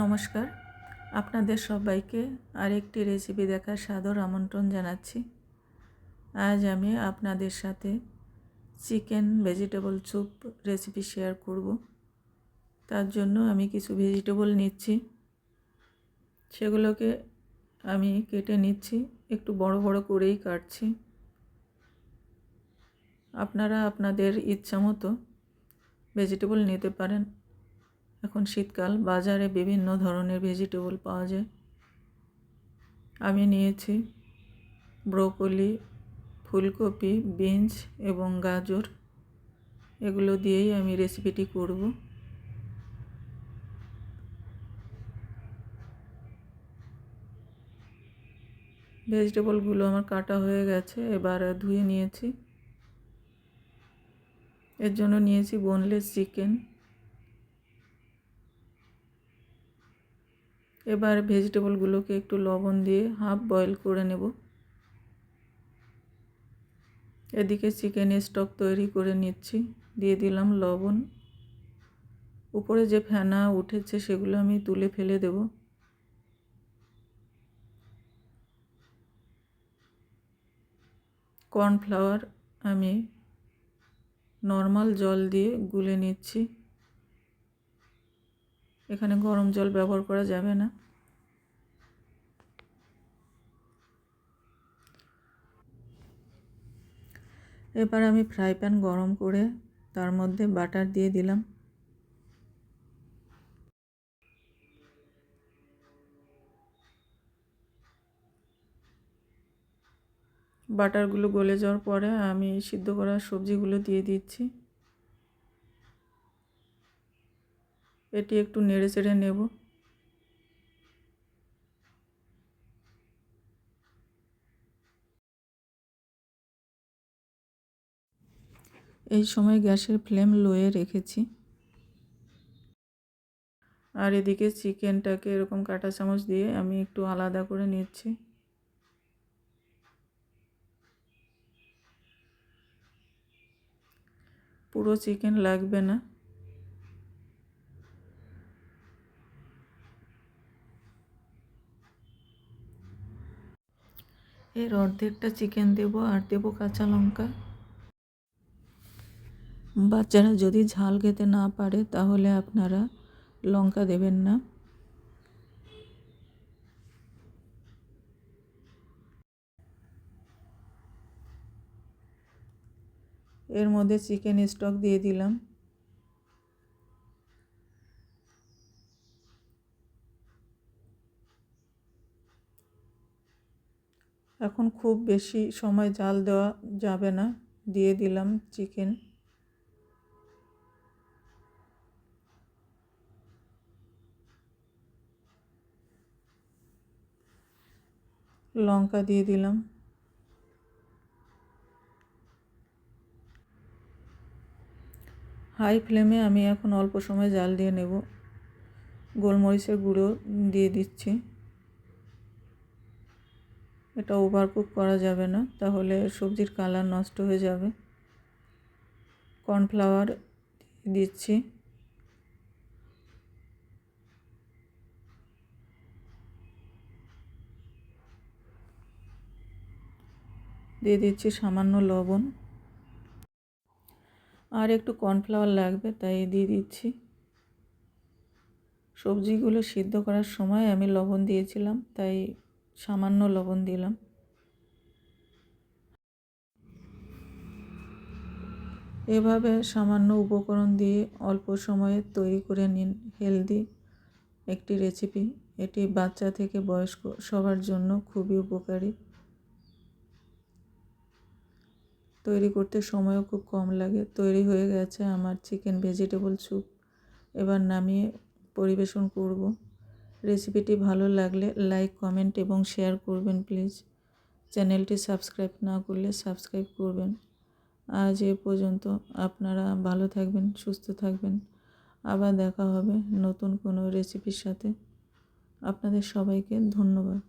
নমস্কার, আপনাদের সবাইকে আরেকটি রেসিপি দেখার সাদর আমন্ত্রণ জানাচ্ছি। আজ আমি আপনাদের সাথে chicken vegetable soup recipe share করব। তার জন্য আমি কিছু ভেজিটেবল নিচ্ছি, সেগুলোকে আমি কেটে নিচ্ছি, একটু বড় বড় করেই কাটছি। আপনারা আপনাদের ইচ্ছা মতো ভেজিটেবল নিতে পারেন। এখন শীতকাল, বাজারে বিভিন্ন ধরনের ভেজিটেবল পাওয়া যায়। আমি নিয়েছি ব্রোকলি, ফুলকপি, বিনস এবং গাজর। এগুলো দিয়েই আমি রেসিপিটি করব। ভেজিটেবলগুলো আমার কাটা হয়ে গেছে, এবার ধুয়ে নিয়েছি। এর জন্য নিয়েছি বোনলেস চিকেন। এবার ভেজিটেবলগুলোকে একটু লবণ দিয়ে হাফ বয়েল করে নেব। এদিকে চিকেনের স্টক তৈরি করে নিচ্ছি। দিয়ে দিলাম লবণ। উপরে যে ফেনা উঠেছে সেগুলো আমি তুলে ফেলে দেব। কর্নফ্লাওয়ার আমি নর্মাল জল দিয়ে গুলে নিচ্ছি। এখানে গরম জল ব্যবহার করা যাবে না। এবার আমি ফ্রাই প্যান গরম করে তার মধ্যে বাটার দিয়ে দিলাম। বাটারগুলো গলে যাওয়ার পরে আমি সিদ্ধ করা সবজিগুলো দিয়ে দিচ্ছি। এটি একটু নেড়ে চেড়ে নেব। এই সময় গ্যাসের ফ্লেম লোয়ে রেখেছি। আর এদিকে চিকেনটাকে এরকম কাঁটা চামচ দিয়ে আমি একটু আলাদা করে নিচ্ছি। পুরো চিকেন লাগবে না। এর অর্ধেকটা চিকেন দেব আর দেব কাঁচা লঙ্কা। বাচ্চারা যদি ঝাল খেতে না পারে তাহলে আপনারা লঙ্কা দেবেন না। এর মধ্যে চিকেন স্টক দিয়ে দিলাম। এখন খুব বেশি সময় জাল দেওয়া যাবে না। দিয়ে দিলাম চিকেন। লঙ্কা দিয়ে দিলাম। হাই ফ্লেমে আমি এখন অল্প সময় জাল দিয়ে নেব। গোলমরিচের গুঁড়ো দিয়ে দিচ্ছি। এটা ওভারকুক করা যাবে না, তাহলে সবজির কালার নষ্ট হয়ে যাবে। কর্নফ্লাওয়ার দিচ্ছি। দিয়ে দিচ্ছি সামান্য লবণ। আর একটু কর্নফ্লাওয়ার লাগবে, তাই দিয়ে দিচ্ছি। সবজিগুলো সিদ্ধ করার সময় আমি লবণ দিয়েছিলাম, তাই সামান্য লবণ দিলাম। এভাবে সামান্য উপকরণ দিয়ে অল্প সময়ে তৈরি করে নিন হেলদি একটি রেসিপি। এটি বাচ্চা থেকে বয়স্ক সবার জন্য খুবই উপকারী। তৈরি করতে সময়ও খুব কম লাগে। তৈরি হয়ে গেছে আমার চিকেন ভেজিটেবল স্যুপ। এবার নামিয়ে পরিবেশন করব। রেসিপিটি ভালো লাগলে লাইক, কমেন্ট এবং শেয়ার করবেন প্লিজ। চ্যানেলটি সাবস্ক্রাইব না করলে সাবস্ক্রাইব করবেন। আজ এ পর্যন্ত। আপনারা ভালো থাকবেন, সুস্থ থাকবেন। আবার দেখা হবে নতুন কোনো রেসিপির সাথে। আপনাদের সবাইকে ধন্যবাদ।